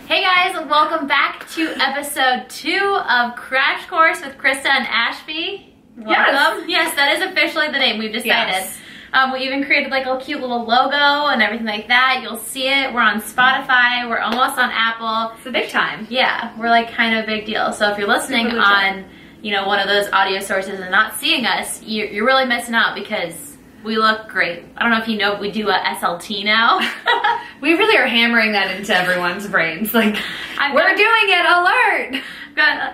Hey guys, welcome back to episode 2 of Crash Course with Krista and Ashby. Welcome. Yes, that is officially the name we've decided. Yes. We even created like a cute little logo and everything like that. You'll see it. We're on Spotify. We're almost on Apple. It's a big time. Yeah, we're like kind of a big deal. So if you're listening on, you know, one of those audio sources and not seeing us, you're really missing out because we look great. I don't know if you know, we do a SLT now. We really are hammering that into everyone's brains. Like, we're doing it, alert!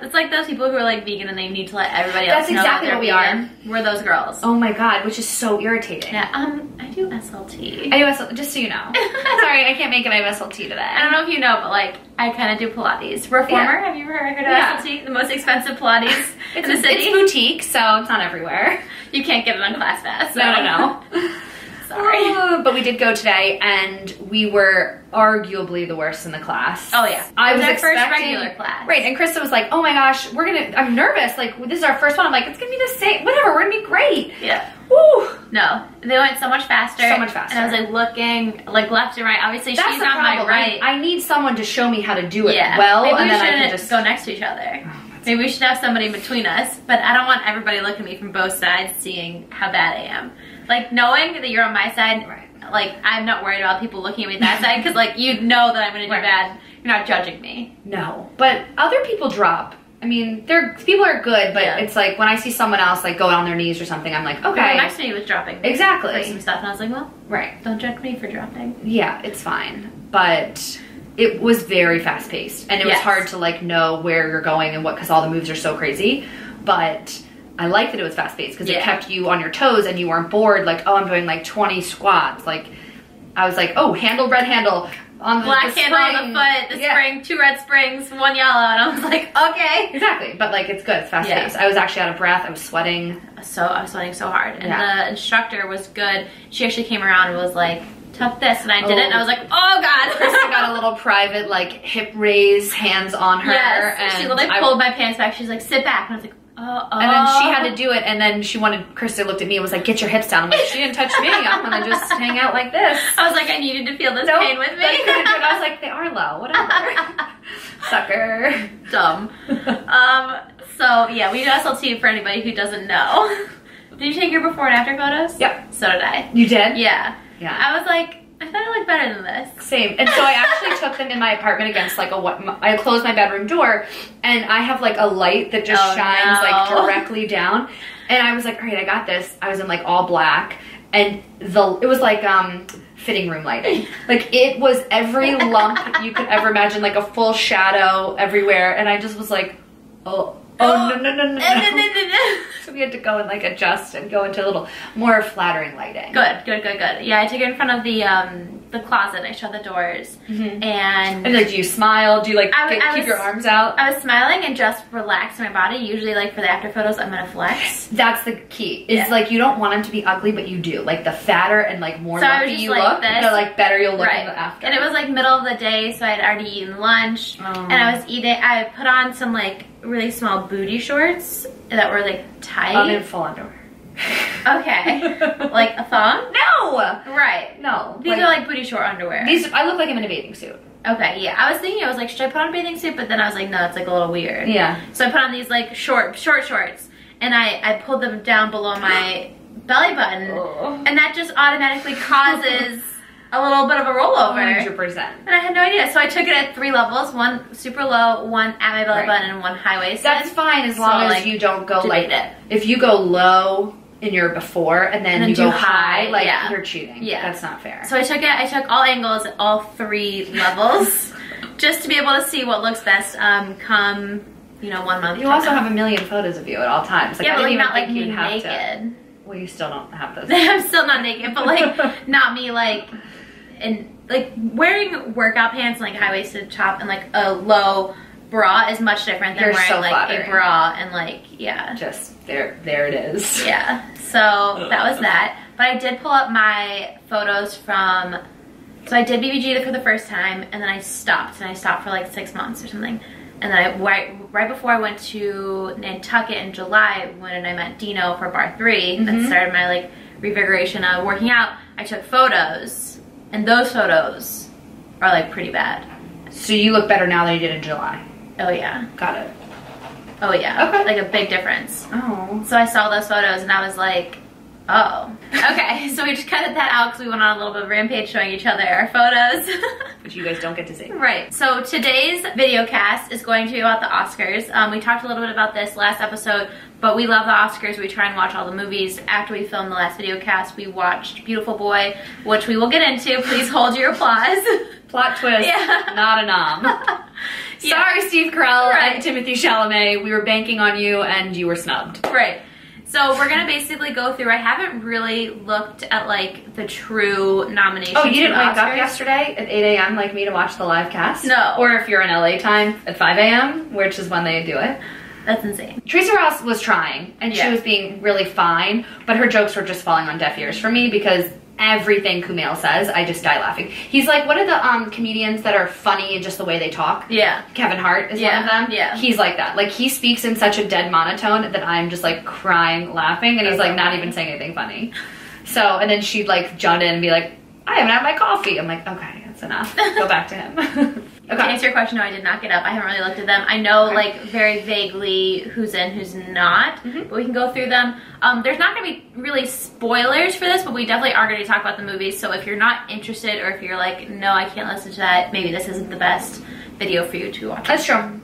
It's like those people who are like vegan and they need to let everybody else know. That's exactly what we are. We're those girls. Oh my god, which is so irritating. Yeah, I do SLT. I do SLT, just so you know. Sorry, I can't make it. I have SLT today. I don't know if you know, but like, I kind of do Pilates. Reformer, have you ever heard of SLT? The most expensive Pilates in the city? It's boutique, so it's not everywhere. You can't get it on ClassPass. So. No. Sorry. But we did go today, and we were arguably the worst in the class. Oh yeah. I was our expecting, first regular class. Right, and Krista was like, oh my gosh, I'm nervous. Like, this is our first one. I'm like, it's gonna be the same, whatever, we're gonna be great. Yeah. Woo. No, they went so much faster. So much faster. And I was like looking like left and right. Obviously, That's she's on my right. I need someone to show me how to do it Yeah. well, Maybe and we then I can shouldn't just go next to each other. Maybe we should have somebody between us, but I don't want everybody looking at me from both sides seeing how bad I am. Like, knowing that you're on my side, right. Like, I'm not worried about people looking at me that side, because, like, you know that I'm going to do bad. You're not judging me. No. But other people drop. I mean, people are good, but it's like, when I see someone else, like, go on their knees or something, I'm like, okay. The next to me was dropping. Exactly. For some stuff, and I was like, well, right. Don't judge me for dropping. Yeah, it's fine. But it was very fast-paced, and it was hard to, like, know where you're going and what, because all the moves are so crazy. But I like that it was fast-paced because it kept you on your toes and you weren't bored. Like, oh, I'm doing like 20 squats. Like, I was like, oh, handle, red handle on the black handle on the foot, the spring, 2 red springs, 1 yellow, and I was like, okay. Exactly, but like, it's good. It's fast-paced. I was actually out of breath. I was sweating. I was sweating so hard, and the instructor was good. She actually came around and was like, tuck this, and I did it, and I was like, oh god. Krista got a little private, like, hip raise, hands on her. Yes, and she literally pulled my pants back. She's like, sit back, and I was like, oh. And then she had to do it, and then Krista looked at me and was like, get your hips down. I'm like, she didn't touch me. I'm gonna just hang out like this. I was like, I needed to feel this pain with me. I was like, they are low, whatever. Sucker. Dumb. So yeah, we do SLT for anybody who doesn't know. Did you take your before and after photos? Yep. So did I. You did? Yeah. Yeah. I was like, I thought I looked better than this. Same. And so I actually took them in my apartment against like I closed my bedroom door, and I have like a light that just shines like directly down. And I was like, all right, I got this. I was in like all black, and it was like fitting room lighting. Like, it was every lump you could ever imagine, like a full shadow everywhere. And I just was like, oh no. So we had to go and like adjust and go into a little more flattering lighting. Good. Yeah, I took it in front of the closet. I shut the doors. And like, do you smile? Do you like keep your arms out? I was smiling and just relaxing my body. Usually, like, for the after photos, I'm gonna flex. That's the key. It's like, you don't want them to be ugly, but you do. Like, the fatter and like more lumpy you look, the like better you'll look in the after. And it was like middle of the day, so I had already eaten lunch, and I put on some like really small booty shorts that were like tight. I'm in full underwear. Okay. Like a thong? No! Right. No. These are like booty short underwear. I look like I'm in a bathing suit. Okay, yeah. I was thinking, I was like, should I put on a bathing suit? But then I was like, no, it's like a little weird. Yeah. So I put on these like short shorts, and I pulled them down below my belly button, and that just automatically causes a little bit of a rollover. 100%. And I had no idea. So I took it at 3 levels, one super low, one at my belly button, and one high-waisted. That's fine as long as you don't go like if you go low in your before and then you go high, like you're cheating. Yeah. That's not fair. So I took all angles at all 3 levels just to be able to see what looks best come, you know, 1 month. You also have a million photos of you at all times. Like, yeah, I but didn't like, even not think like you'd me have naked. Well, you still don't have those. I'm still not naked, but like not me like wearing workout pants and like high-waisted top and like a low bra is much different than wearing like a bra and like just there it is. Yeah. So that was that. But I did pull up my photos from, so I did BBG for the first time, and then I stopped for like 6 months or something. And then right before I went to Nantucket in July, when I met Dino for bar 3, that started my like revigoration of working out, I took photos, and those photos are like pretty bad. So you look better now than you did in July. Oh yeah. Got it. Oh yeah. Okay. Like a big difference. Oh. So I saw those photos and I was like, oh. Okay, so we just cut that out because we went on a little bit of a rampage showing each other our photos. Which you guys don't get to see. Right. So today's video cast is going to be about the Oscars. We talked a little bit about this last episode, but we love the Oscars. We try and watch all the movies. After we filmed the last video cast, we watched Beautiful Boy, which we will get into. Please hold your applause. Plot twist, yeah. not a nom. Sorry, Steve Carell and Timothy Chalamet. We were banking on you and you were snubbed. Right. So we're gonna basically go through. I haven't really looked at like the true nominations. Oh, you didn't wake Oscars. up yesterday at 8 a.m. like me to watch the live cast? No. Or if you're in LA time at 5 a.m., which is when they do it. That's insane. Teresa Ross was trying, and she was being really fine, but her jokes were just falling on deaf ears for me because everything Kumail says, I just die laughing. He's like, what are the comedians that are funny in just the way they talk? Yeah. Kevin Hart is one of them. Yeah. He's like that. Like, he speaks in such a dead monotone that I'm just like crying laughing, and he's like not even saying anything funny. So, and then she'd like jump in and be like, I haven't had my coffee. I'm like, okay, that's enough. Go back to him. Okay. To answer your question, no, I did not get up. I haven't really looked at them. I know like very vaguely who's in, who's not, but we can go through them. There's not going to be really spoilers for this, but we definitely are going to talk about the movies. So if you're not interested, or if you're like, no, I can't listen to that, maybe this isn't the best video for you to watch. That's true.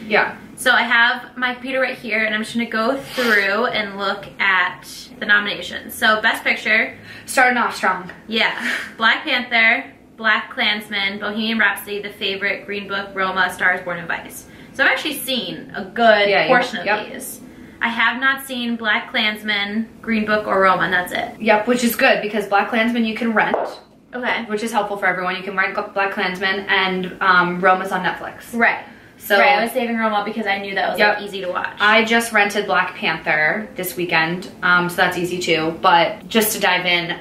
Yeah. So I have my computer right here, and I'm just going to go through and look at the nominations. So Best Picture. Starting off strong. Yeah. Black Panther, Black Klansman, Bohemian Rhapsody, The Favorite, Green Book, Roma, Stars Born and Vice. So I've actually seen a good portion of these. I have not seen Black Klansman, Green Book, or Roma, and that's it. Yep, which is good because Black Klansman you can rent. Okay. Which is helpful for everyone. You can rent Black Klansman, and Roma's on Netflix. Right. So I was saving Roma because I knew that was like, easy to watch. I just rented Black Panther this weekend, so that's easy too. But just to dive in,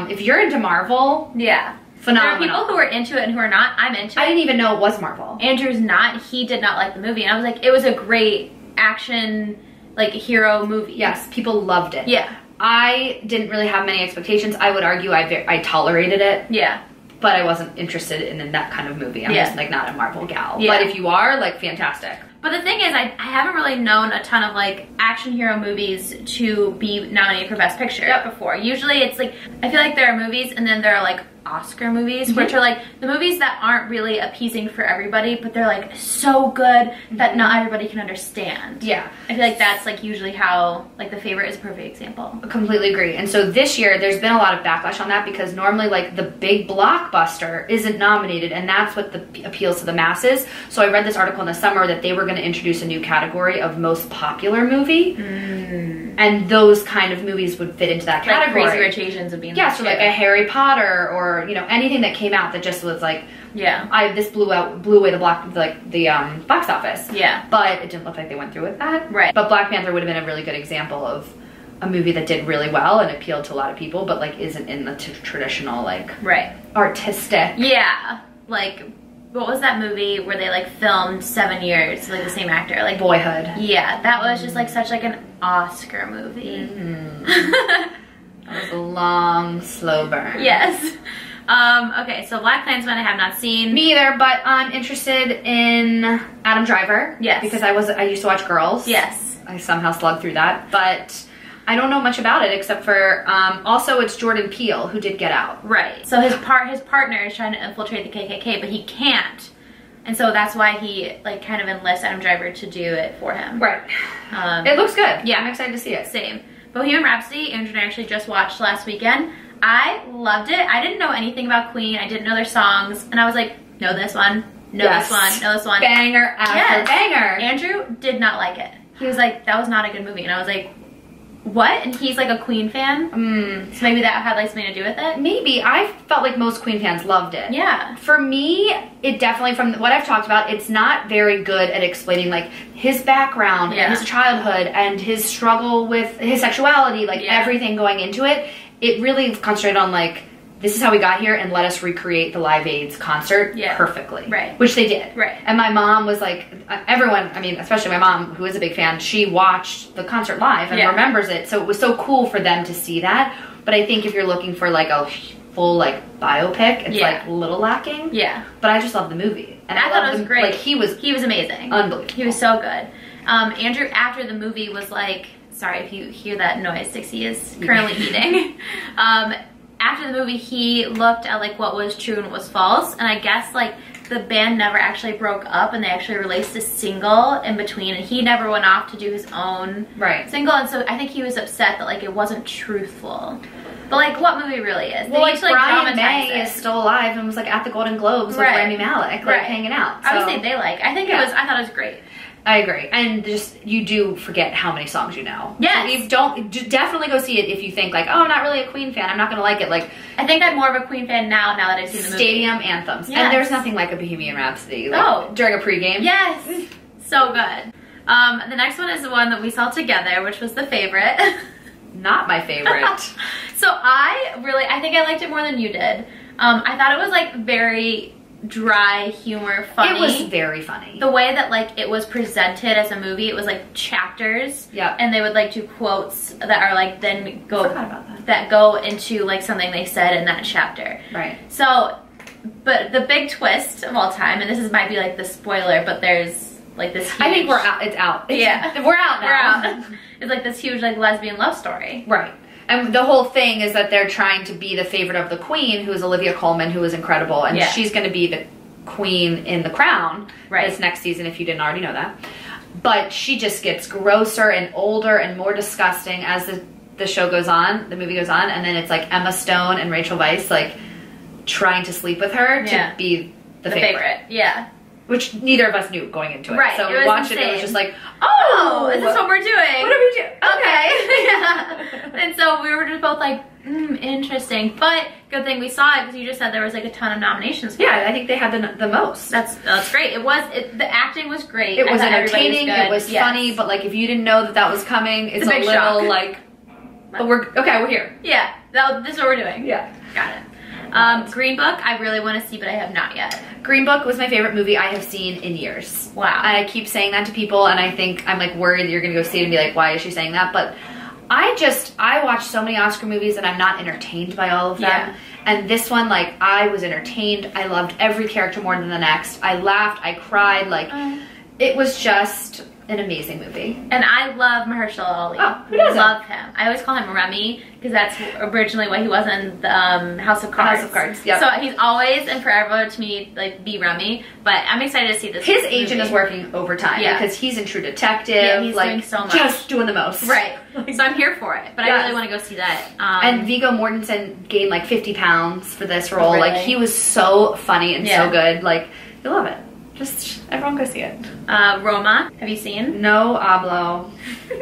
if you're into Marvel, phenomenal. There are people who are into it and who are not. I'm into it. I didn't even know it was Marvel. Andrew's not. He did not like the movie, and I was like, it was a great action, like hero movie. Yes, people loved it. Yeah. I didn't really have many expectations. I would argue I tolerated it. Yeah. But I wasn't interested in that kind of movie. I'm just like not a Marvel gal. Yeah. But if you are, like, fantastic. But the thing is, I haven't really known a ton of like action hero movies to be nominated for Best Picture before. Usually it's like, I feel like there are movies and then there are like Oscar movies, which are like the movies that aren't really appeasing for everybody, but they're like so good that not everybody can understand. Yeah. I feel like that's like usually how, like The Favorite is a perfect example. I completely agree. And so this year there's been a lot of backlash on that because normally like the big blockbuster isn't nominated, and that's what appeals to the masses. So I read this article in the summer that they were going to introduce a new category of most popular movie. And those kind of movies would fit into that category. Like Crazy Rich Asians would be in so like a Harry Potter, or you know, anything that came out that just was like, this blew away the box office. Yeah. But it didn't look like they went through with that. Right. But Black Panther would have been a really good example of a movie that did really well and appealed to a lot of people, but like isn't in the traditional like artistic. Yeah. Like, what was that movie where they like filmed 7 years, like the same actor, like Boyhood? Yeah, that was just like such like an Oscar movie. That was a long, slow burn. Yes. Okay, so Black Klansman I have not seen. Me either, but I'm interested in Adam Driver. Yes. Because I used to watch Girls. Yes. I somehow slugged through that, but I don't know much about it except for also it's Jordan Peele who did Get Out. Right. So his partner is trying to infiltrate the KKK, but he can't. And so that's why he like kind of enlists Adam Driver to do it for him. Right. It looks good. Yeah, I'm excited to see it. Same. Bohemian Rhapsody, Andrew and I actually just watched last weekend. I loved it. I didn't know anything about Queen. I didn't know their songs. And I was like, know this one, know this one, know this one. Banger after banger. Andrew did not like it. He was like, that was not a good movie. And I was like, what? And he's like a Queen fan. So maybe that had like something to do with it? Maybe. I felt like most Queen fans loved it. Yeah. For me, it definitely, from what I've talked about, it's not very good at explaining like his background and his childhood and his struggle with his sexuality, like everything going into it. It really concentrated on like, this is how we got here and let us recreate the Live Aid's concert perfectly. Right. Which they did. Right. And my mom was like, everyone, I mean, especially my mom, who is a big fan, she watched the concert live and remembers it. So it was so cool for them to see that. But I think if you're looking for like a full like biopic. It's like a little lacking. Yeah. But I just love the movie. And I thought it was great. Like he was amazing. Unbelievable. He was so good. Andrew, after the movie, was like, sorry if you hear that noise, Dixie is currently eating. After the movie, he looked at like what was true and what was false, and I guess like the band never actually broke up, and they actually released a single in between, and he never went off to do his own single, and so I think he was upset that like it wasn't truthful. But like, what movie really is? Well, like Brian May is still alive and was like at the Golden Globes with Rami Malek, like hanging out. So. Obviously, they like. I think I thought it was great. I agree, and just you do forget how many songs you know. Yes. So definitely go see it if you think like, oh, I'm not really a Queen fan, I'm not gonna like it. Like, I think I'm more of a Queen fan now that I've seen the movie. Stadium anthems, and there's nothing like a Bohemian Rhapsody. Like, during a pregame. Yes, so good. The next one is the one that we saw together, which was the favorite. Not my favorite. So I think I liked it more than you did. I thought it was like very dry humor, funny. It was very funny. The way that like it was presented as a movie, it was like chapters. Yeah. And they would like do quotes that are like then go that go into like something they said in that chapter. Right. So, but the big twist of all time, and this might be like the spoiler, but there's like this huge, I think we're out. It's out. We're out now. We're out. It's like this huge like lesbian love story. Right. And the whole thing is that they're trying to be the favorite of the queen, who is Olivia Colman, who is incredible, and she's going to be the queen in The Crown this next season, if you didn't already know that. But she just gets grosser and older and more disgusting as the show goes on, the movie goes on, and then it's like Emma Stone and Rachel Weisz like trying to sleep with her to be the favorite. Yeah. Which neither of us knew going into it. Right. So we watched it, it was just like, oh, is this what we're doing? What are we doing? Okay. Yeah. And so we were just both like, interesting. But good thing we saw it, because you just said there was like a ton of nominations for it. I think they had the most. That's great. The acting was great. It was entertaining, it was funny, but like if you didn't know that was coming, it's a little shock. Like, but we're here. Yeah, this is what we're doing. Yeah. Got it. Green Book, I really want to see, but I have not yet. Green Book was my favorite movie I have seen in years. Wow. I keep saying that to people, and I think I'm like worried that you're gonna go see it and be like, why is she saying that? But I watch so many Oscar movies and I'm not entertained by all of them. Yeah. And this one, like, I was entertained. I loved every character more than the next. I laughed, I cried, like, it was just an amazing movie. And I love Mahershala Ali. Oh, who doesn't? Love him. I always call him Rami, because that's originally what he was in the House of Cards. House of Cards, yeah. So he's always and forever to me like be Rami. But I'm excited to see this. His agent is working overtime because he's in True Detective. Yeah, he's like, doing so much. Just doing the most. Right. So I'm here for it. But I really want to go see that. And Viggo Mortensen gained like 50 pounds for this role. Really? Like, he was so funny and so good. Like, you'll love it. Just everyone go see it. Roma, have you seen? No hablo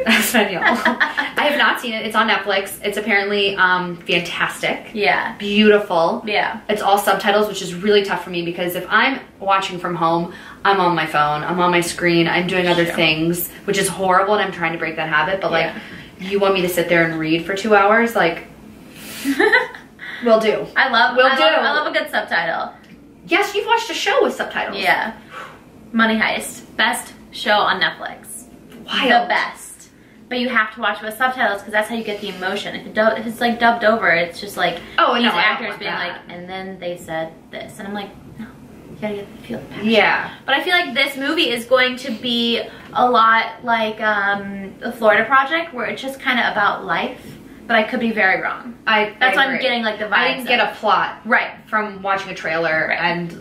español. I have not seen it. It's on Netflix. It's apparently fantastic. Yeah. Beautiful. Yeah. It's all subtitles, which is really tough for me, because if I'm watching from home, I'm on my phone, I'm on my screen, I'm doing other things, which is horrible, and I'm trying to break that habit. But like, you want me to sit there and read for 2 hours? Like, will do. I love a good subtitle. Yes, you've watched a show with subtitles. Yeah. Money Heist. Best show on Netflix. Wild. The best. But you have to watch it with subtitles, because that's how you get the emotion. If it's like dubbed over, it's just like these actors being like, and then they said this. And I'm like, no. You gotta feel the passion. Yeah. But I feel like this movie is going to be a lot like the Florida Project, where it's just kind of about life. But I could be very wrong. That's why I'm getting like the vibes. I didn't get a plot from watching a trailer, and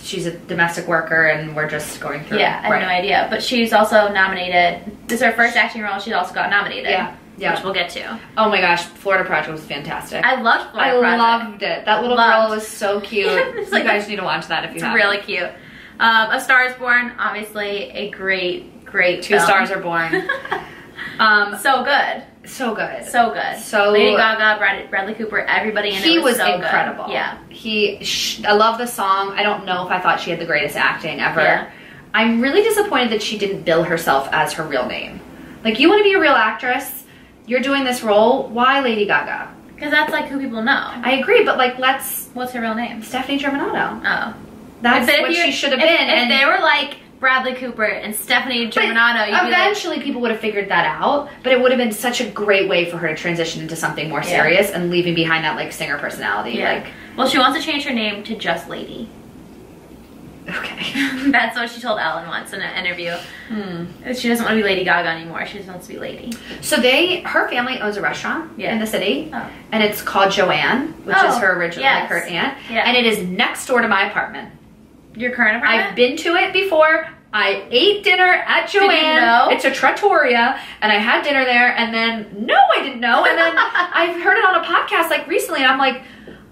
she's a domestic worker, and we're just going through. Yeah, I have no idea. But she's also nominated. This is her first acting role. She's also got nominated. Yeah, which we'll get to. Oh my gosh, Florida Project was fantastic. I loved Florida Project. I loved it. That little girl was so cute. You guys need to watch that if you haven't. It's really cute. A Star is Born, obviously a great Two film. Stars Are Born. So good. So good. So good. So Lady Gaga, Bradley Cooper, everybody in it was so incredible. Good. Yeah. I love the song. I don't know if I thought she had the greatest acting ever. Yeah. I'm really disappointed that she didn't bill herself as her real name. Like, you want to be a real actress, you're doing this role, why Lady Gaga? Because that's like who people know. I agree, but like, What's her real name? Stephanie Germanato. Oh. That's what she should have been. If they were like Bradley Cooper and Stephanie Germanotta, you'd eventually people would have figured that out, but it would have been such a great way for her to transition into something more serious and leaving behind that like singer personality. Like, well, she wants to change her name to just Lady. Okay. That's what she told Ellen once in an interview. She doesn't want to be Lady Gaga anymore. She just wants to be Lady. So her family owns a restaurant in the city, and it's called Joanne, which is her original, like her aunt, and it is next door to my apartment. Your current apartment? I've been to it before. I ate dinner at Joanne. Did you know? It's a trattoria, and I had dinner there, and then, no, I didn't know, and then I've heard it on a podcast, like, recently, and I'm like,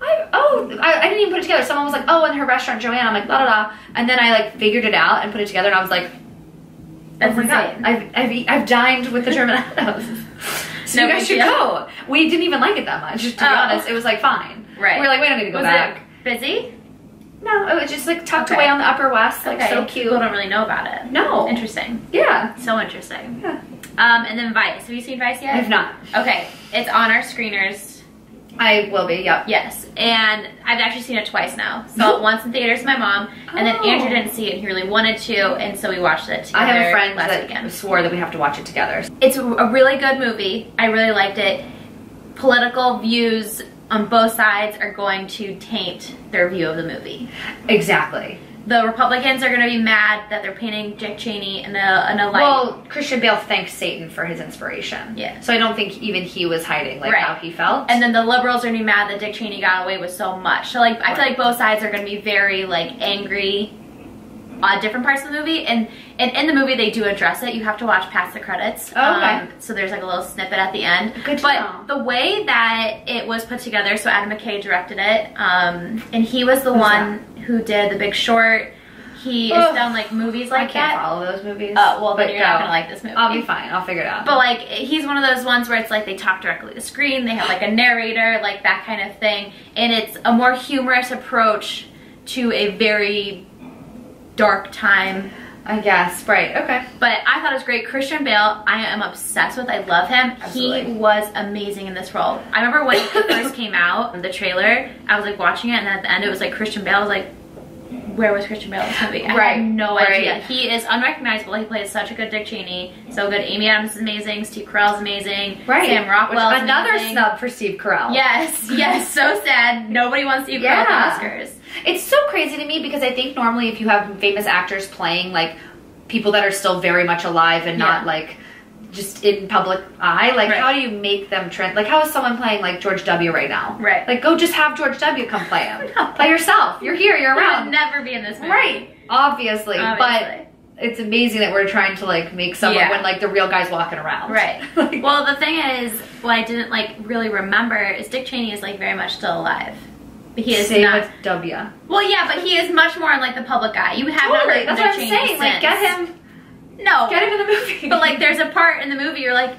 I didn't even put it together. Someone was like, oh, in her restaurant, Joanne. I'm like, la, la, la. And then I, like, figured it out and put it together, and I was like, that's oh my God. I've dined with the Germanotta. So you guys should go. We didn't even like it that much, to be honest. It was, like, fine. Right. We were like, we don't need to go back. Was it busy? No, it was just like tucked away on the Upper West, like so cute. People don't really know about it. No. Interesting. Yeah. So interesting. Yeah. And then Vice. Have you seen Vice yet? I have not. Okay. It's on our screeners. I will be, yep. Yes. And I've actually seen it twice now. Saw it once in theaters with my mom, and then Andrew didn't see it, and he really wanted to, and so we watched it together. I have a friend that weekend. swore that we have to watch it together. It's a really good movie. I really liked it. Political views on both sides are going to taint their view of the movie. Exactly. The Republicans are going to be mad that they're painting Dick Cheney in a light. Well, Christian Bale thanks Satan for his inspiration. Yeah. So I don't think even he was hiding like how he felt. And then the liberals are going to be mad that Dick Cheney got away with so much. So like I feel like both sides are going to be very like angry on different parts of the movie. And in the movie they do address it. You have to watch past the credits. Okay. So there's like a little snippet at the end. Good to know. The way that it was put together, so Adam McKay directed it, and he was the one who did The Big Short. He has done like movies like that. I can't follow those movies. Oh, well then you're not gonna like this movie. I'll be fine. I'll figure it out. But like, he's one of those ones where it's like they talk directly to the screen. They have like a narrator, like that kind of thing. And it's a more humorous approach to a very dark time. I guess. Right. Okay. But I thought it was great. Christian Bale, I am obsessed with. I love him. Absolutely. He was amazing in this role. I remember when it first came out, the trailer, I was like watching it, and then at the end it was like Christian Bale. I was like, where was Christian Bale in this movie? I had no idea. He is unrecognizable. He plays such a good Dick Cheney. So good. Amy Adams is amazing. Steve Carell's amazing. Sam Rockwell is another amazing. snub for Steve Carell. Yes. Yes. So sad. Nobody wants Steve Carell at the Oscars. It's so crazy to me because I think normally if you have famous actors playing like people that are still very much alive and not like just in public eye, like how do you make them trend? Like how is someone playing like George W. right now? Right. Like go just have George W. come play him. Play yourself. You're here. You're around. Would never be in this movie. Right. Obviously. But it's amazing that we're trying to like make someone when like the real guy's walking around. Right. Like, well, the thing is, what I didn't like really remember is Dick Cheney is like very much still alive. But he is Same not. with W. Well, yeah, but he is much more in like the public eye. You have not heard of Dick Cheney since. Like get him. No. Get him in the movie. But like there's a part in the movie you're like,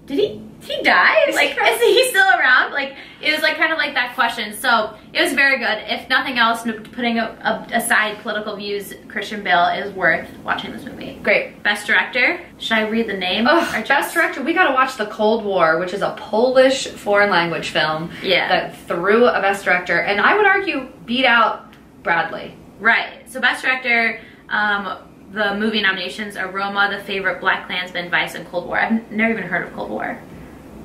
did he die? Like, is he still around? Like, it was like kind of like that question. So it was very good. If nothing else, putting aside political views, Christian Bale is worth watching this movie. Great. Best director. Should I read the name? Oh, best director. We got to watch The Cold War, which is a Polish foreign language film that threw a best director, and I would argue beat out Bradley. Right. So best director. The movie nominations are Roma, The Favorite, Black Klansman, Vice, and Cold War. I've never even heard of Cold War.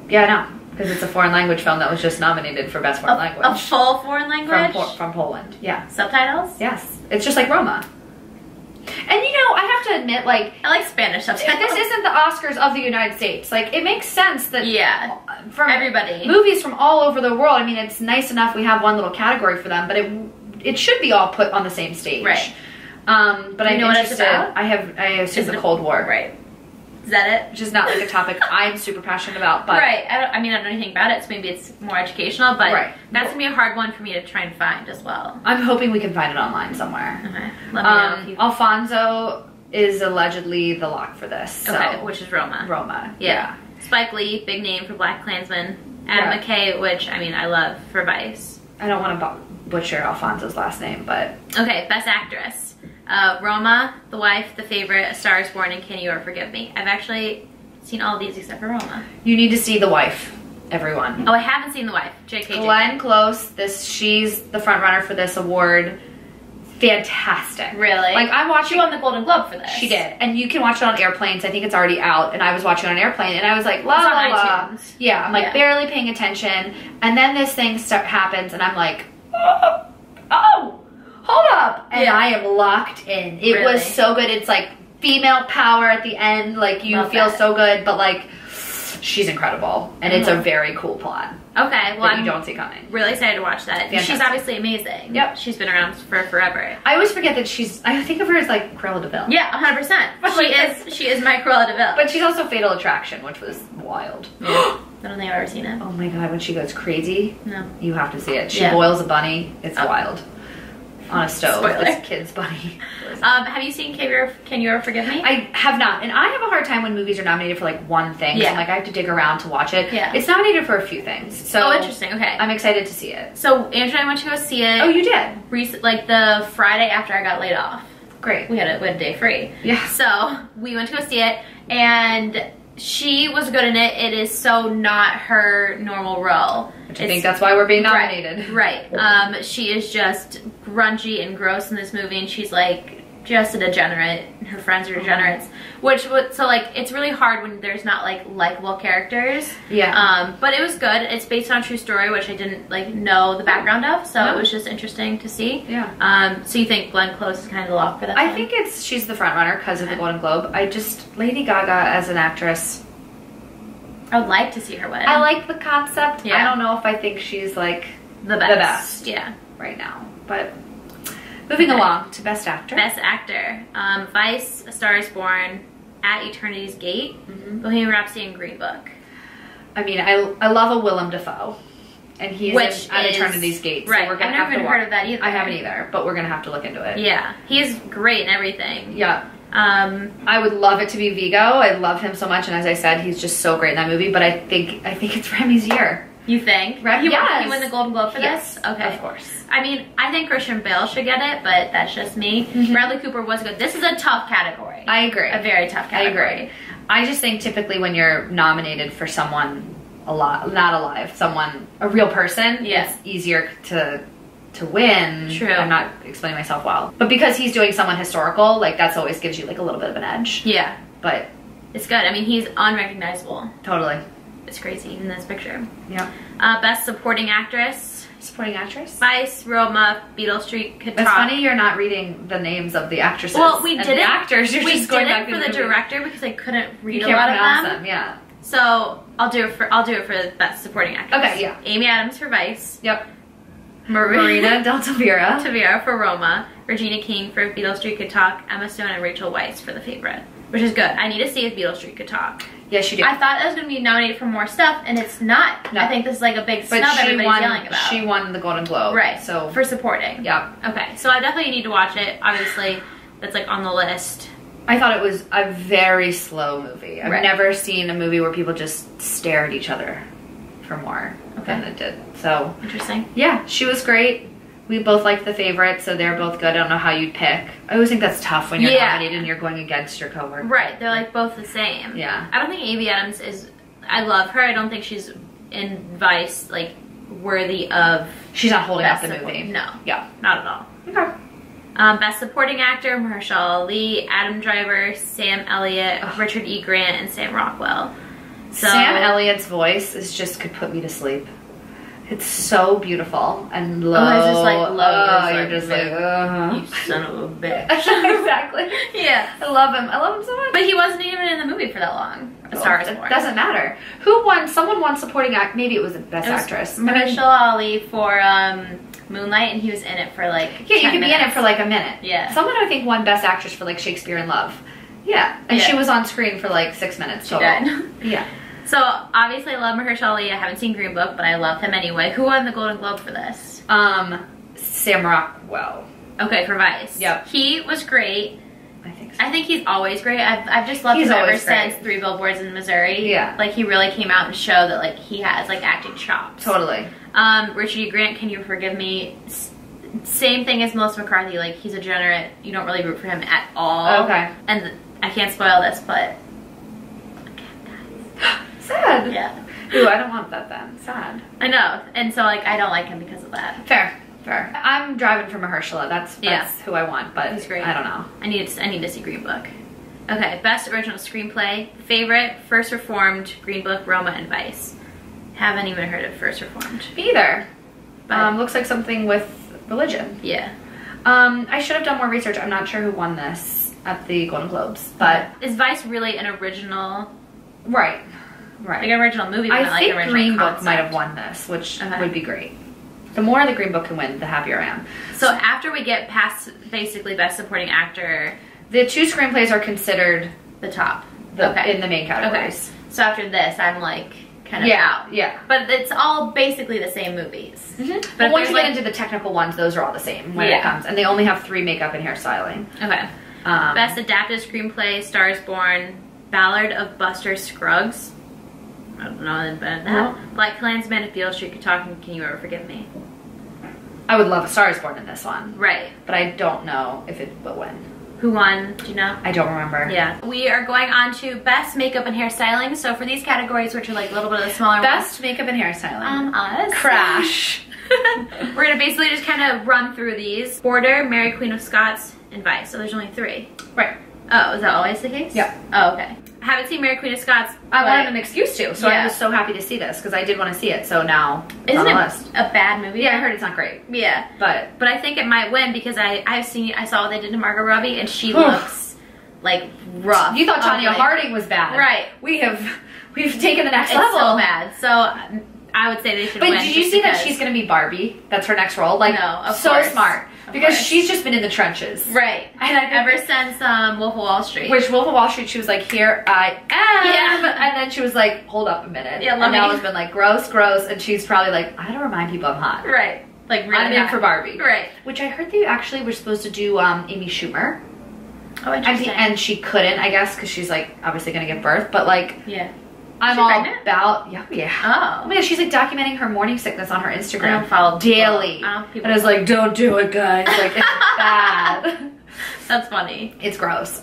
Yeah, I know. Because it's a foreign language film that was just nominated for Best Foreign Language. A full foreign language? From Poland, yeah. Subtitles? Yes. It's just like Roma. And you know, I have to admit, like... I like Spanish subtitles. This isn't the Oscars of the United States. Like, it makes sense that... Yeah. From everybody. Movies from all over the world. I mean, it's nice enough we have one little category for them, but it should be all put on the same stage. Right. But I know what it's about. I assume the Cold War. Right. Is that it? Which is not like a topic I'm super passionate about, but right. I don't know anything about it, so maybe it's more educational. But that's gonna be a hard one for me to try and find as well. I'm hoping we can find it online somewhere. Okay. Let me know if you... Alfonso is allegedly the lock for this. So. Okay, which is Roma. Roma. Yeah. Spike Lee, big name for Black Klansman. Adam McKay, which I mean I love for Vice. I don't want to butcher Alfonso's last name, but okay. Best actress. Roma, The Wife, The Favorite, A Star Is Born, and Can You Ever Forgive Me? I've actually seen all of these except for Roma. You need to see The Wife, everyone. Oh, I haven't seen The Wife. JK. Glenn Close, she's the front runner for this award. fantastic. Really? Like, I watched. She won the Golden Globe for this. She did, and you can watch it on airplanes. I think it's already out, and I was watching it on an airplane, and I was like, la it's la on la. iTunes. Yeah, I'm like barely paying attention, and then this thing happens, and I'm like, oh, hold up, and I am locked in. It was so good. It's like female power at the end. Like, you feel so good, but like, she's incredible, and it's a very cool plot. Okay, well, that you don't see coming. Really excited to watch that. Fantastic. She's obviously amazing. Yep. She's been around for forever. I always forget that I think of her as like Cruella de Vil. Yeah, 100%. She is my Cruella de Vil. But she's also Fatal Attraction, which was wild. Yeah. I don't think I've ever seen it. Oh my god, when she goes crazy, no, you have to see it. She boils a bunny. It's wild. On a stove. Spoiler. This kid's bunny. Have you seen Can You Ever Forgive Me? I have not. And I have a hard time when movies are nominated for like one thing. Yeah. So I'm like, I have to dig around to watch it. Yeah. It's nominated for a few things. So interesting. Okay. I'm excited to see it. So Andrew and I went to go see it. Oh, you did? Like the Friday after I got laid off. Great. We had a day free. Yeah. So we went to go see it, and she was good in it. It is so not her normal role. Which I think that's why we're being nominated. Right. She is just grungy and gross in this movie, and she's like just a degenerate. Her friends are degenerates. So like it's really hard when there's not like likable characters. Yeah. But it was good. It's based on a true story, which I didn't like know the background of, so it was just interesting to see. Yeah. So you think Glenn Close is kind of the lock for that? I think she's the front runner because of the Golden Globe. Lady Gaga as an actress, I would like to see her win. I like the concept. Yeah. I don't know if I think she's like the best. Yeah. Right now. But moving along to Best Actor. Best Actor. Vice, A Star is Born, At Eternity's Gate, Bohemian Rhapsody, and Green Book. I mean, I love a Willem Dafoe. And he's at Eternity's Gate. Right. So we're gonna I've never even heard of that either. I haven't either, but we're going to have to look into it. Yeah. He's great in everything. Yeah. I would love it to be Vigo. I love him so much, and as I said, he's just so great in that movie, but I think it's Rami's year. You think? Rami, He won the Golden Globe for this? Okay. Of course. I mean, I think Christian Bale should get it, but that's just me. Bradley Cooper was good. This is a tough category. I agree. A very tough category. I agree. I just think typically when you're nominated for someone not alive, a real person, it's easier to win. True. I'm not explaining myself well. But because he's doing someone historical, like that's always gives you like a little bit of an edge. Yeah. But it's good. I mean, he's unrecognizable. Totally. It's crazy in this picture. Yeah. Best Supporting Actress. Supporting Actress? Vice, Roma, Beadle, Stree, could It's funny you're not reading the names of the actresses. Well, we did the actors. You're just going back for the director because I couldn't read a lot of them. Yeah. So I'll do it for the Best Supporting Actress. Okay, yeah. Amy Adams for Vice. Yep. Marina Del Tavira for Roma. Regina King for Beadle Street Could Talk. Emma Stone and Rachel Weisz for The Favorite, which is good. I need to see if Beadle Street Could Talk. Yes, you do. I thought it was going to be nominated for more stuff, and it's not. No. I think this is like a big snub everybody's yelling about. She won the Golden Globe. Right. So for supporting. Yeah. Okay. So I definitely need to watch it. Obviously, that's like on the list. I thought it was a very slow movie. I've never seen a movie where people just stare at each other for more than it did. So interesting. Yeah, she was great. We both liked The Favorite, so they're both good. I don't know how you'd pick. I always think that's tough when you're nominated and you're going against your coworker. Right, they're like both the same. Yeah. I don't think Amy Adams is, I love her. I don't think she's in Vice, like, worthy of... She's not holding up the movie. No. Yeah. Not at all. Okay. Best Supporting Actor, Mahershala Ali, Adam Driver, Sam Elliott, Richard E. Grant, and Sam Rockwell. So, Sam Elliott's voice could put me to sleep. It's so beautiful and low. Oh, it's just like low. You're just like, you son of a bitch. Exactly. Yeah. I love him. I love him so much. But he wasn't even in the movie for that long. A Star is Born. It doesn't matter. Who won? Someone won supporting act. Maybe it was the best actress. Mahershala Ali for Moonlight, and he was in it for like 10 you could be in it for like a minute. Yeah. Someone I think won best actress for like Shakespeare in Love. Yeah. And she was on screen for like 6 minutes total. She did. Yeah. So, obviously, I love Mahershala Ali. I haven't seen Green Book, but I love him anyway. Who won the Golden Globe for this? Sam Rockwell. Okay, for Vice. Yep. He was great. I think so. I think he's always great. I've just loved him ever since 3 Billboards in Missouri. Yeah. Like, he really came out and showed that, like, he has, like, acting chops. Totally. Richard E. Grant, Can You Forgive Me? Same thing as Melissa McCarthy. Like, he's a degenerate. You don't really root for him at all. Okay. And I can't spoil this, but... Sad. Yeah. Ooh, I don't want that then. Sad. I know. And so, like, I don't like him because of that. Fair. Fair. I'm driving for Mahersala. That's who I want, but he's great. I don't know. I need to see Green Book. Okay, best original screenplay. Favorite, First Reformed, Green Book, Roma, and Vice. Haven't even heard of First Reformed. Me either. But Looks like something with religion. yeah. I should have done more research. I'm not sure who won this at the Golden Globes, but is Vice really an original? Right. Like an original movie, but I not think like original Green concept. Book might have won this, which would be great. The more the Green Book can win, the happier I am. So after we get past basically best supporting actor, the 2 screenplays are considered the top in the main categories. Okay. So after this, I'm like kind of out. Yeah. But it's all basically the same movies. But once you get into the technical ones, those are all the same when it comes. And they only have 3 makeup and hairstyling. Okay. Best adapted screenplay, Stars Born, Ballad of Buster Scruggs. I don't know anything about that. No. Black Klansman, If Beale Street Could Talk, and Can You Ever Forgive Me? I would love a Stars Born in this one. Right. But I don't know if it will win. Who won? Do you know? I don't remember. Yeah. We are going on to best makeup and hairstyling. So for these categories, which are like a little bit of the smaller Best makeup and hairstyling. us. Crash. We're gonna basically just kind of run through these. Border, Mary Queen of Scots, and Vice. So there's only 3. Right. Oh, is that always the case? Yeah. Oh, okay. I haven't seen Mary Queen of Scots. I wanted an excuse to, so Yeah. I was so happy to see this because I did want to see it. So now it's Isn't on the it list. a bad movie? Yeah, I heard it's not great, Yeah. but I think it might win because I saw what they did to Margot Robbie and she looks like rough. you thought Tanya ugly. Harding was bad, Right? We've taken the next It's level. so bad. So I would say they should But win. did you just see that because- she's going to be Barbie? That's her next role. Like, No, of so course. smart Of because course. she's just been in the trenches, right? And I think ever since Wolf of Wall Street. Which Wolf of Wall Street, she was like, "Here I am," Yeah. and then she was like, "Hold up a minute," Yeah, let and now me- it's been like, "Gross," and she's probably like, "I gotta remind people I'm hot." Right. Like really I'm in hot. for Barbie. Right. Which I heard they actually were supposed to do Amy Schumer. Oh, interesting. And she couldn't, I guess, because she's like obviously gonna give birth. But like, yeah. I'm She all pregnant? about Oh. Oh my god, she's like documenting her morning sickness on her Instagram. I don't follow daily. people. And I was like, don't do it, guys. Like, it's bad. That's funny. It's gross.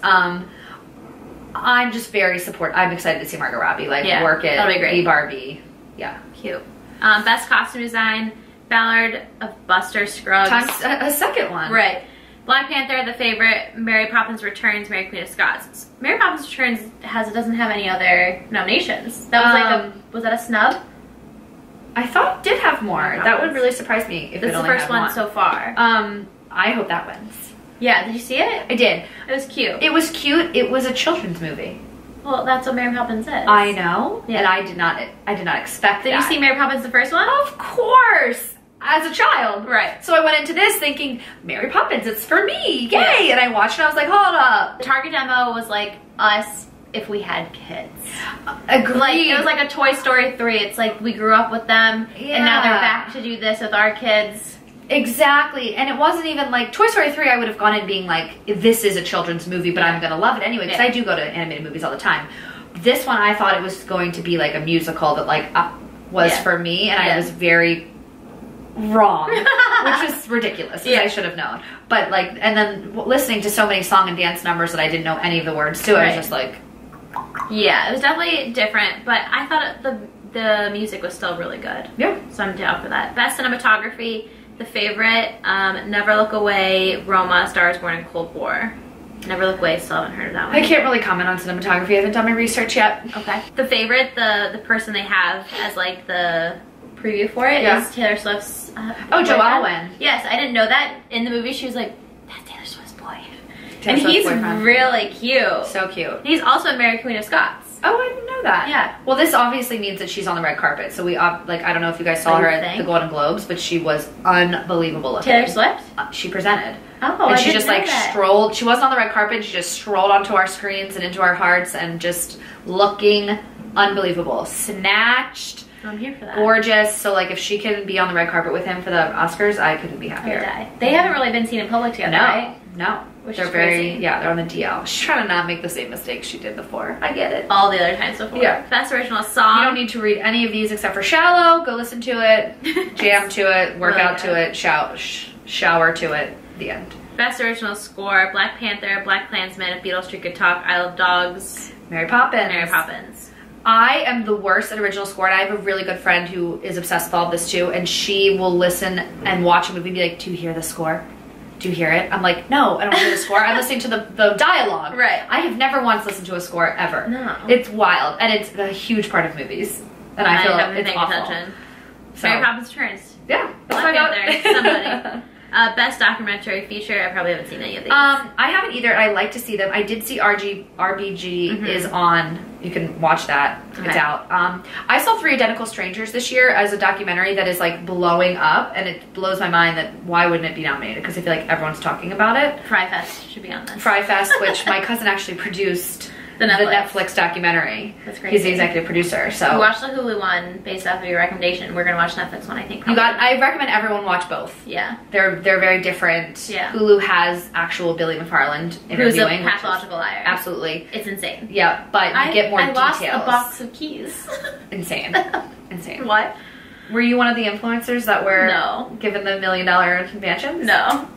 I'm just very supportive. I'm excited to see Margot Robbie like work it. That'll be great. Be Barbie. Yeah. Cute. Best costume design, Ballad of Buster Scruggs. A second one. Right. Black Panther, The Favorite, Mary Poppins Returns, Mary Queen of Scots. Mary Poppins Returns doesn't have any other nominations. That was was that a snub? I thought it did have more. Mary That Poppins. would really surprise me if This it is the only first had one one. so far. I hope that wins. Yeah, did you see it? I did. It was cute. It was cute. It was a children's movie. Well, that's what Mary Poppins is. I know. Yeah. And I did not expect Did that. you see Mary Poppins the first one? Of course. As a child. Right. So I went into this thinking, Mary Poppins, it's for me. Yay. Yeah. And I watched it and I was like, hold up. The target demo was like us if we had kids. Agreed. Like, it was like a Toy Story 3. It's like we grew up with them and now they're Yeah. back to do this with our kids. Exactly. And it wasn't even like Toy Story 3, I would have gone in being like, this is a children's movie, but I'm going to love it anyway, because I do go to animated movies all the time. This one, I thought it was going to be like a musical that like was for me, and I was very wrong, which is ridiculous, because I should have known. But like, and then listening to so many song and dance numbers that I didn't know any of the words to, I was just like... Yeah, it was definitely different, but I thought the music was still really good. Yeah. So I'm down for that. Best cinematography, The Favorite, Never Look Away, Roma, Stars Born, and Cold War. Never Look Away, still haven't heard of that one. I can't really comment on cinematography. I haven't done my research yet. Okay. The Favorite, the person they have as like the preview for it is Taylor Swift's Joe Alwyn. Yes, I didn't know that. In the movie, she was like, that's Taylor Swift's boy. Taylor And Swift's he's boyfriend. really cute. So cute. He's also a Mary Queen of Scots. Oh, I didn't know that. Yeah. Well, this obviously means that she's on the red carpet. So we, like, I don't know if you guys saw her at the Golden Globes, but she was unbelievable looking. Taylor Swift? She presented. Oh, and she just like strolled. She wasn't on the red carpet. She just strolled onto our screens and into our hearts and just looking unbelievable. Snatched. I'm here for that. Gorgeous. So like if she can be on the red carpet with him for the Oscars, I couldn't be happier. They haven't really been seen in public together, right? No. Which they're is crazy. very, they're on the DL. She's trying to not make the same mistakes she did before. I get it. All the other times before. Yeah. Best original song. You don't need to read any of these except for Shallow. Go listen to it, jam to it, work out to it, shower to it. The end. Best original score: Black Panther, Black Klansman, If Beadle Street Could Talk, I Love Dogs, Mary Poppins. Mary Poppins. I am the worst at original score, and I have a really good friend who is obsessed with all of this too, and she will listen and watch a movie and be like, do you hear the score? Do you hear it? I'm like, no, I don't hear the score. I'm listening to the dialogue. Right. I have never once listened to a score ever. No. It's wild, and it's a huge part of movies. And I feel like it's awful. Attention. So. Mary Poppins Returns. Yeah. Black Panther. Somebody. Best documentary feature. I probably haven't seen any of these. I haven't either. I like to see them. I did see RBG is on. You can watch that. Okay. It's out. I saw 3 Identical Strangers this year as a documentary that is like blowing up, and it blows my mind that why wouldn't it be nominated? Because I feel like everyone's talking about it. Fry Fest should be on this. Fry Fest, which my cousin actually produced. The Netflix documentary. That's great. He's the executive producer. So we watched the Hulu one based off of your recommendation. We're gonna watch the Netflix one, I think. I recommend everyone watch both. Yeah. They're very different. Yeah. Hulu has actual Billy McFarland interviewing. Who's a pathological liar. Absolutely. It's insane. Yeah, but you get more details. I lost a box of keys. Insane. Insane. What? Were you one of the influencers that were given the $1 million mansions? No.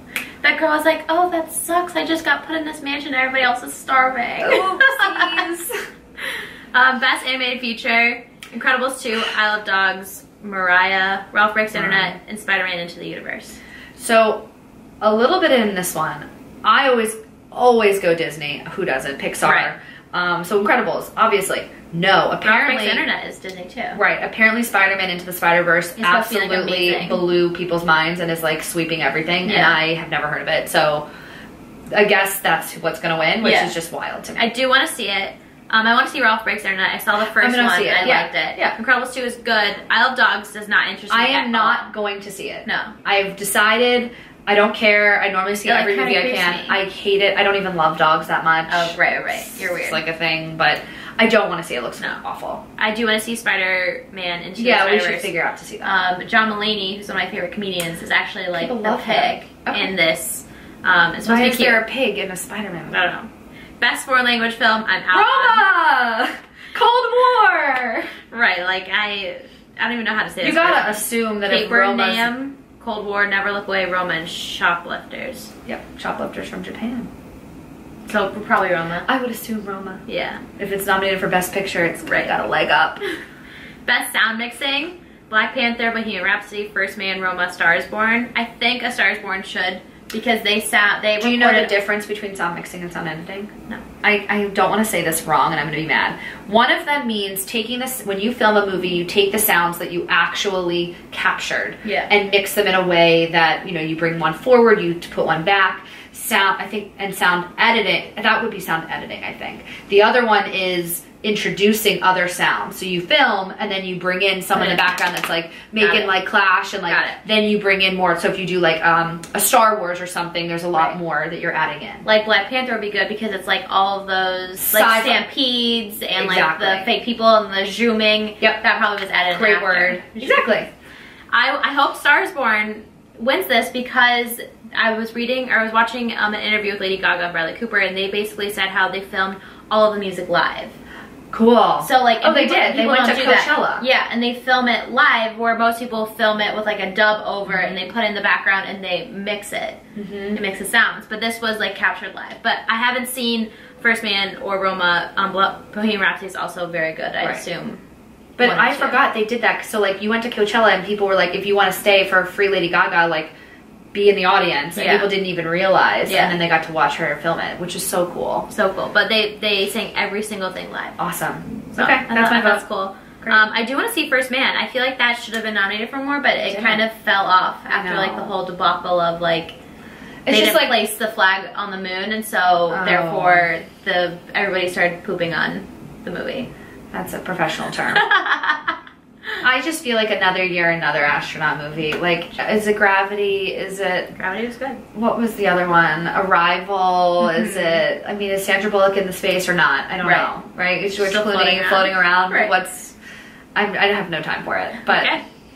That girl was like, oh, that sucks. I just got put in this mansion and everybody else is starving. Oopsies. Best animated feature, Incredibles 2, I Love Dogs, Mariah, Ralph Breaks the Internet, and Spider-Man Into the Universe. So, a little bit in this one. I always go Disney. Who doesn't? Pixar. Right. So Incredibles, obviously. No, apparently Ralph Breaks the Internet is Disney too. Right. Apparently Spider-Man Into the Spider-Verse absolutely blew people's minds and is like sweeping everything, and I have never heard of it. So I guess that's what's gonna win, which is just wild to me. I do want to see it. I want to see Ralph Breaks the Internet. I saw the first one. I liked it. Yeah. Incredibles 2 is good. I Love Dogs does not interest me. I am not going to see it. No. I've decided I don't care. I normally see every movie I can. I hate it. I don't even love dogs that much. Oh, right. You're weird. It's like a thing, but I don't want to see it. It looks awful. I do want to see Spider-Man Into the Spider-Verse. Yeah, we should figure out to see that. John Mulaney, who's one of my favorite comedians, is actually like the pig in this. It's Why is there a pig in a Spider-Man movie? I don't know. Best foreign language film, I'm out Roma! Cold War! Right, like I don't even know how to say this. You gotta assume that Paper Nam, Cold War, Never Look Away, Roma, and Shoplifters. Yep, Shoplifters from Japan. So probably Roma. I would assume Roma. Yeah. If it's nominated for Best Picture, it's got a leg up. Best sound mixing, Black Panther, Bohemian Rhapsody, First Man, Roma, Star is Born. I think A Star is Born should, because Do you know the difference between sound mixing and sound editing? No. I don't want to say this wrong and I'm going to be mad. One of them means taking this, when you film a movie, you take the sounds that you actually captured and mix them in a way that, you know, you bring one forward, you put one back. Sound, I think, and sound editing, that would be sound editing, I think. The other one is introducing other sounds. So you film and then you bring in some in the background that's like making like clash and like then you bring in more. So if you do like a Star Wars or something, there's a lot more that you're adding in. Like Black Panther would be good because it's like all of those like stampedes and like the fake people and the zooming. Yep. That probably was added in Great after. word. Exactly. I hope Star is Born wins this because I was watching an interview with Lady Gaga and Bradley Cooper, and they basically said how they filmed all of the music live. Cool. So like, they did. They went to Coachella. Yeah, and they film it live, where most people film it with like a dub over, and they put in the background and they mix it. They mix the sounds. But this was like captured live. But I haven't seen First Man or Roma. Bohemian Rhapsody is also very good, I assume. But I forgot they did that. So like, you went to Coachella and people were like, if you want to stay for free Lady Gaga, like, be in the audience, and people didn't even realize, and then they got to watch her film it, which is so cool. So cool. But they sang every single thing live. Awesome. So okay, that's my vote. That's cool. I do want to see First Man. I feel like that should have been nominated for more, but it kind of fell off after like the whole debacle of like they didn't place the flag on the moon, and so therefore everybody started pooping on the movie. That's a professional term. I just feel like another year, another astronaut movie. Like, is it Gravity? Gravity was good. What was the other one? Arrival? Is it, I mean, is Sandra Bullock in the space or not? I don't know. Right? Is George Clooney floating around? Right. I have no time for it, but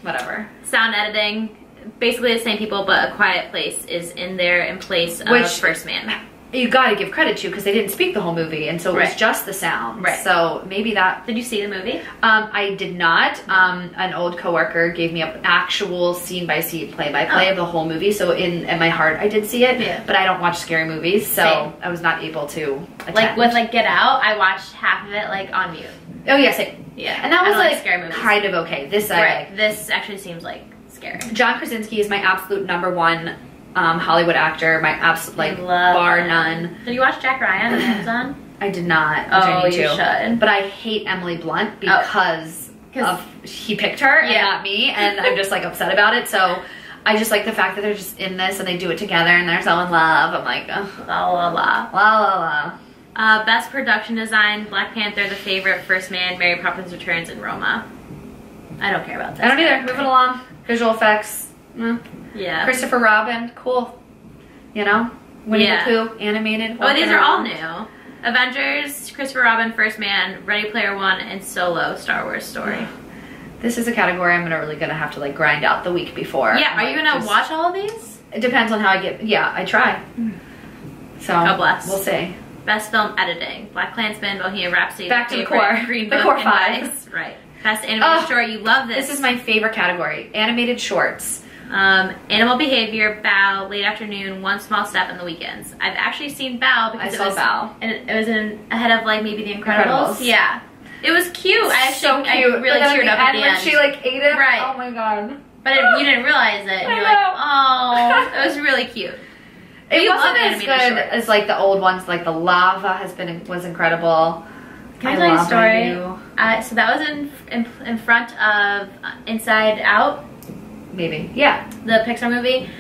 whatever. Sound editing, basically the same people, but A Quiet Place is in there in place of First Man. you got to give credit to because they didn't speak the whole movie, and so it was just the sound. Right. So maybe that. Did you see the movie? I did not. An old coworker gave me an actual scene by scene, play by play of the whole movie. So in my heart, I did see it. Yeah. But I don't watch scary movies, so Same. I was not able to attend. Like with like Get Out, I watched half of it like on mute. Oh yeah, same. Yeah. And that was like like scary movies. kind of okay. This I like. This actually seems like scary. John Krasinski is my absolute #1 Hollywood actor. My absolute like bar none. Did you watch Jack Ryan on Amazon? I did not. Which I need you to. should. But I hate Emily Blunt because he picked her and not me, and I'm just like upset about it. So I just like the fact that they're just in this and they do it together and they're so in love. I'm like, oh, la la la la la la. Best production design: Black Panther, The Favorite, First Man, Mary Poppins Returns, and Roma. I don't care about this. I don't either. Moving along. Visual effects. Yeah. Christopher Robin, cool. You know, Winnie the Pooh, animated. Oh, these are all new. Avengers, Christopher Robin, First Man, Ready Player One, and Solo, Star Wars Story. This is a category I'm really gonna have to like grind out the week before. Yeah, are you gonna watch all of these? It depends on how I get. Yeah, I try. So God bless. We'll see. Best film editing: Black Klansman, Bohemian Rhapsody, Back to the core. Green The Book, core and 5. Vice. Right. Best animated short. You love this. This is my favorite category. Animated shorts. Animal Behavior, Bow, Late Afternoon, One Small Step, and The Weekends. I've actually seen Bow because I saw Bow. And it was ahead of like maybe The Incredibles. Yeah. It was cute. So cute. I really teared up at the end. When she like ate it. Right. Oh my god. But you didn't realize it. And you're like, oh, it was really cute. It wasn't as good as like the old ones. Like the lava was incredible. Can I tell you a story? So that was in front of Inside Out. Maybe. Yeah. The Pixar movie.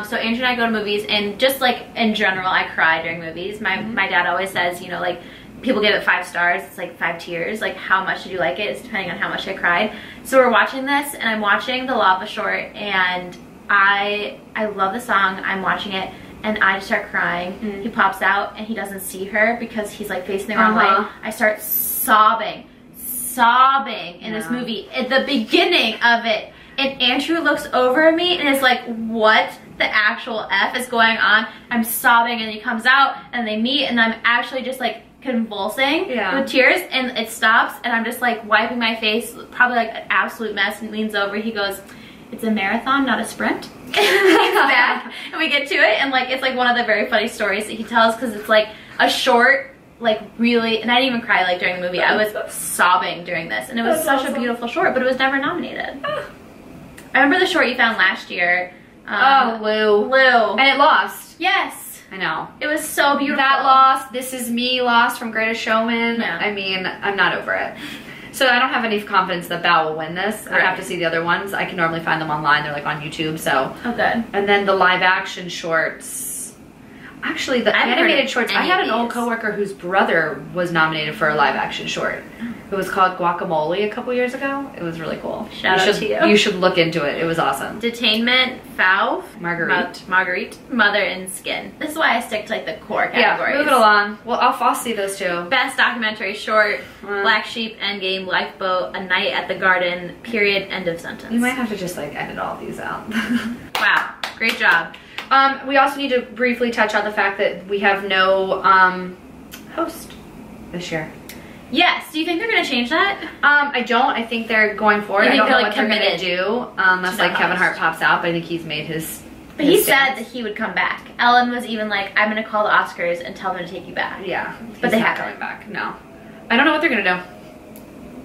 So Andrew and I go to movies, and just like in general, I cry during movies. My dad always says, you know, like people give it 5 stars. It's like 5 tears. Like how much did you like it? It's depending on how much I cried. So we're watching this, and I'm watching the Lava Short, and I love the song. I'm watching it, and I just start crying. He pops out, and he doesn't see her because he's like facing the wrong way. I start sobbing in this movie at the beginning of it. And Andrew looks over at me and is like, what the actual F is going on? I'm sobbing, and he comes out and they meet, and I'm actually just like convulsing with tears, and it stops, and I'm just like wiping my face, probably like an absolute mess, and leans over. He goes, it's a marathon, not a sprint. And he's back, and we get to it, and like it's like one of the very funny stories that he tells, because it's like a short, like really, and I didn't even cry like during the movie. I was sobbing during this, and it was such a beautiful short, but it was never nominated. I remember the short you found last year. Lou. And it lost. Yes. I know. It was so beautiful. That lost. This Is Me lost from Greatest Showman. Yeah. I mean, I'm not over it. So I don't have any confidence that Bao will win this. I have to see the other ones. I can normally find them online. They're like on YouTube, so. Oh, good. And then the live action shorts. Actually, the animated shorts. I had an old coworker whose brother was nominated for a live action short. It was called Guacamole a couple years ago. It was really cool. Shout out to you. You should look into it. It was awesome. Detainment, Fauve, Marguerite, Mother, and Skin. This is why I stick to like the core categories. Yeah, move it along. Well, I'll see those two. Best documentary short, Black Sheep, Endgame, Lifeboat, A Night at the Garden, period, end of sentence. You might have to just like edit all these out. Wow, great job. We also need to briefly touch on the fact that we have no host this year. Yes. Do you think they're going to change that? I don't. I think they're going for it. I don't know what they're going to do. Unless like Kevin Hart pops out, but I think he's made his. But he said that he would come back. Ellen was even like, I'm going to call the Oscars and tell them to take you back. Yeah. But they haven't. Coming back. No. I don't know what they're going to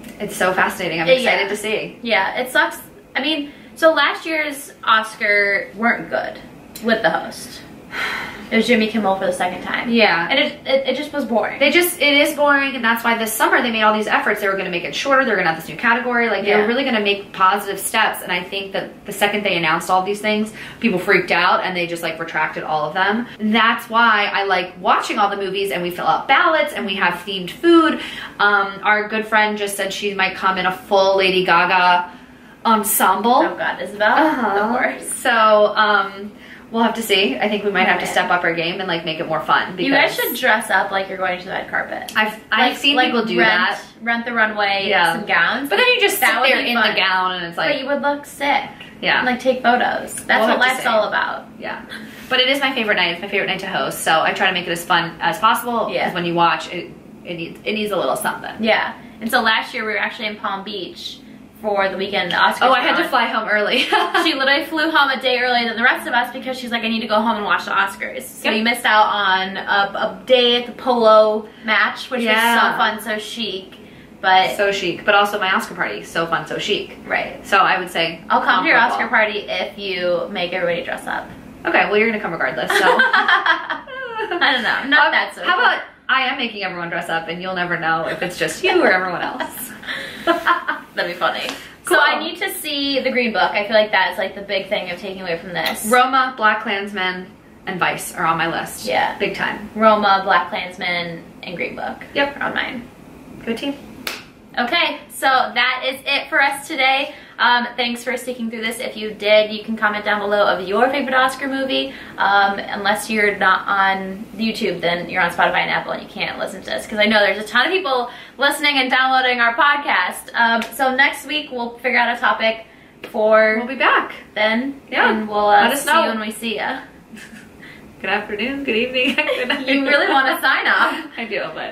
do. It's so fascinating. I'm excited to see. Yeah, it sucks. I mean, so last year's Oscar weren't good with the host. It was Jimmy Kimmel for the second time. Yeah. And it just was boring. It is boring, and that's why this summer they made all these efforts. They were going to make it shorter. They were going to have this new category. Like, they were really going to make positive steps, and I think that the second they announced all these things, people freaked out, and they just, like, retracted all of them. And that's why I like watching all the movies, and we fill out ballots, and we have themed food. Our good friend just said she might come in a full Lady Gaga ensemble. Oh, God, Isabel? Of course. So, We'll have to see. I think we might have to step up our game and like make it more fun. Because you guys should dress up like you're going to the red carpet. I've seen people do that. Rent the runway, some gowns. But then you just sit there in the gown and it's like. But you would look sick. Yeah. And like take photos. That's what life's all about. Yeah. But it is my favorite night. It's my favorite night to host. So I try to make it as fun as possible. Yeah. Because when you watch, it needs a little something. Yeah. And so last year we were actually in Palm Beach for the weekend. The Oscars. Oh, I had to fly home early. She literally flew home a day earlier than the rest of us because she's like, I need to go home and watch the Oscars. So we missed out on a day at the polo match, which was so fun, so chic. But so chic, but also my Oscar party, so fun, so chic. Right. So I would say I'll come to your Oscar party if you make everybody dress up. Okay, well you're gonna come regardless. So I don't know, not that so. How about I am making everyone dress up, and you'll never know if it's just you or everyone else. That'd be funny. Cool. So I need to see the Green Book. I feel like that's like the big thing of taking away from this. Roma, Black Klansman, and Vice are on my list. Yeah. Big time. Roma, Black Klansman, and Green Book. Yep. Are on mine. Good team. Okay, so that is it for us today. Thanks for sticking through this. If you did, you can comment down below of your favorite Oscar movie. Unless you're not on YouTube, then you're on Spotify and Apple and you can't listen to this, because I know there's a ton of people listening and downloading our podcast. So next week we'll figure out a topic for... We'll be back. Then. Yeah. And we'll see you when we see ya. Good afternoon, good evening, good night. You really want to sign off. I do, but